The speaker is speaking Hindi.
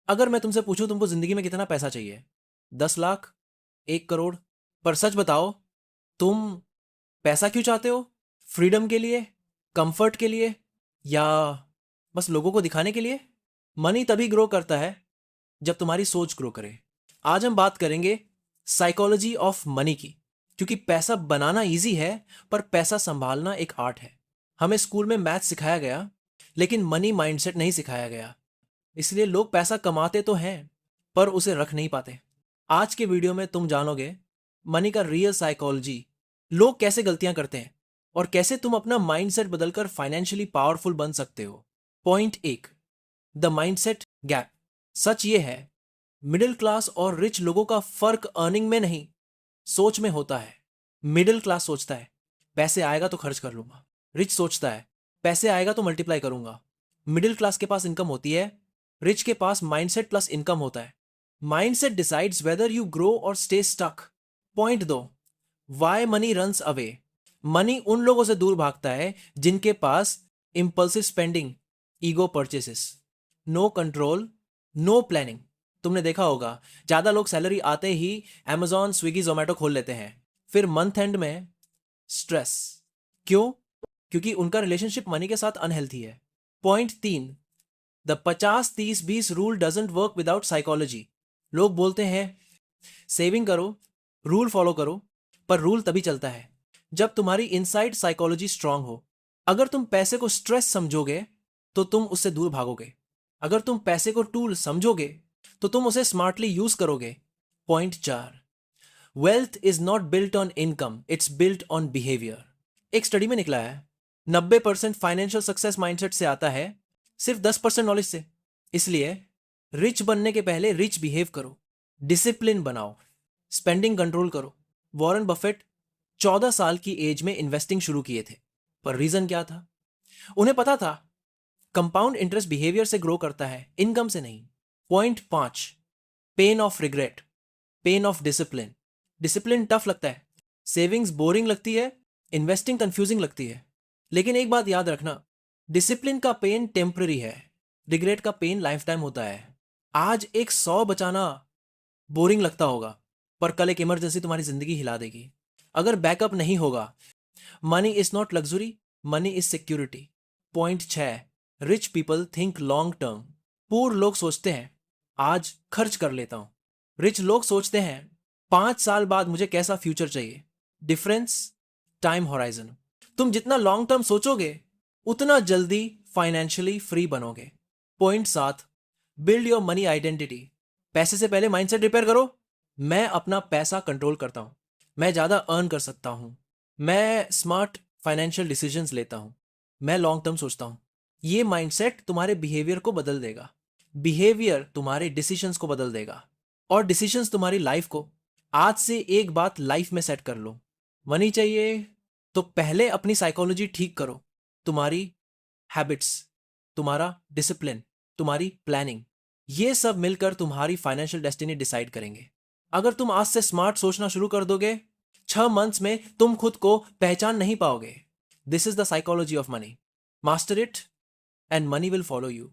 अगर मैं तुमसे पूछूं तुमको जिंदगी में कितना पैसा चाहिए, 10 लाख, 1 करोड़, पर सच बताओ, तुम पैसा क्यों चाहते हो? फ्रीडम के लिए, कंफर्ट के लिए, या बस लोगों को दिखाने के लिए? मनी तभी ग्रो करता है जब तुम्हारी सोच ग्रो करे। आज हम बात करेंगे साइकोलॉजी ऑफ मनी की, क्योंकि पैसा बनाना इजी है पर पैसा संभालना एक आर्ट है। हमें स्कूल में मैथ सिखाया गया लेकिन मनी माइंडसेट नहीं सिखाया गया, इसलिए लोग पैसा कमाते तो हैं पर उसे रख नहीं पाते। आज के वीडियो में तुम जानोगे मनी का रियल साइकोलॉजी, लोग कैसे गलतियां करते हैं और कैसे तुम अपना माइंडसेट बदलकर फाइनेंशियली पावरफुल बन सकते हो। Point 1, the mindset gap. सच ये है, मिडिल क्लास और रिच लोगों का फर्क अर्निंग में नहीं, सोच में होता है। मिडिल क्लास सोचता है पैसे आएगा तो खर्च कर लूंगा, रिच सोचता है पैसे आएगा तो मल्टीप्लाई करूंगा। मिडिल क्लास के पास इनकम होती है, रिच के पास माइंडसेट प्लस इनकम होता है। Mindset decides whether you grow और stay stuck. Point 2, why money runs away. Money उन लोगों से दूर भागता है जिनके पास impulsive spending, ego purchases, no control, no planning. तुमने देखा होगा ज्यादा लोग सैलरी आते ही Amazon, स्विगी, जोमेटो खोल लेते हैं, फिर मंथ एंड में स्ट्रेस। क्यों? क्योंकि उनका रिलेशनशिप मनी के साथ अनहेल्थी है। Point 3, the 50-30-20 rule doesn't work without psychology. लोग बोलते हैं सेविंग करो, रूल फॉलो करो, पर रूल तभी चलता है जब तुम्हारी इनसाइड साइकोलॉजी स्ट्रांग हो। अगर तुम पैसे को स्ट्रेस समझोगे तो तुम उससे दूर भागोगे। अगर तुम पैसे को टूल समझोगे तो तुम उसे स्मार्टली यूज करोगे। Point 4, wealth is not built on income, it's built on behaviour. एक स्टडी में निकला है 90% फाइनेंशियल सक्सेस माइंडसेट से आता है, सिर्फ 10% नॉलेज से। इसलिए रिच बनने के पहले रिच बिहेव करो, डिसिप्लिन बनाओ, स्पेंडिंग कंट्रोल करो। वॉरेन बफेट 14 साल की एज में इन्वेस्टिंग शुरू किए थे, पर रीजन क्या था? उन्हें पता था कंपाउंड इंटरेस्ट बिहेवियर से ग्रो करता है, इनकम से नहीं। Point 5, pain of regret, pain of discipline. Discipline tough लगता है, सेविंग्स बोरिंग लगती है, इन्वेस्टिंग कंफ्यूजिंग लगती है, लेकिन एक बात याद रखना, डिसिप्लिन का पेन टेम्पररी है, रिग्रेट का पेन लाइफ टाइम होता है। आज एक 100 बचाना बोरिंग लगता होगा, पर कल एक इमरजेंसी तुम्हारी जिंदगी हिला देगी। अगर बैकअप नहीं होगा, money is not luxury, money is security. Point 6, rich people think long term. पूर लोग सोचते हैं आज खर्च कर लेता हूं, रिच लोग सोचते हैं 5 साल बाद मुझे कैसा फ्यूचर चाहिए। Difference, time horizon. तुम जितना लॉन्ग टर्म सोचोगे उतना जल्दी फाइनेंशियली फ्री बनोगे। Point 7, build your money identity. पैसे से पहले माइंडसेट रिपेयर करो। मैं अपना पैसा कंट्रोल करता हूं, मैं ज्यादा अर्न कर सकता हूं, मैं स्मार्ट फाइनेंशियल डिसीजंस लेता हूं, मैं लॉन्ग टर्म सोचता हूं। ये माइंडसेट तुम्हारे बिहेवियर को बदल देगा, बिहेवियर तुम्हारे डिसीजंस को बदल देगा, और डिसीजंस तुम्हारी लाइफ को। आज से एक बात लाइफ में सेट कर लो, मनी चाहिए तो पहले अपनी साइकोलॉजी ठीक करो, तुम्हारी हैबिट्स, तुम्हारा डिसिप्लिन, तुम्हारी प्लानिंग, ये सब मिलकर तुम्हारी फाइनेंशियल डेस्टिनी डिसाइड करेंगे। अगर तुम आज से स्मार्ट सोचना शुरू कर दोगे, 6 मंथ्स में तुम खुद को पहचान नहीं पाओगे। This is the psychology of money. Master it and money will follow you.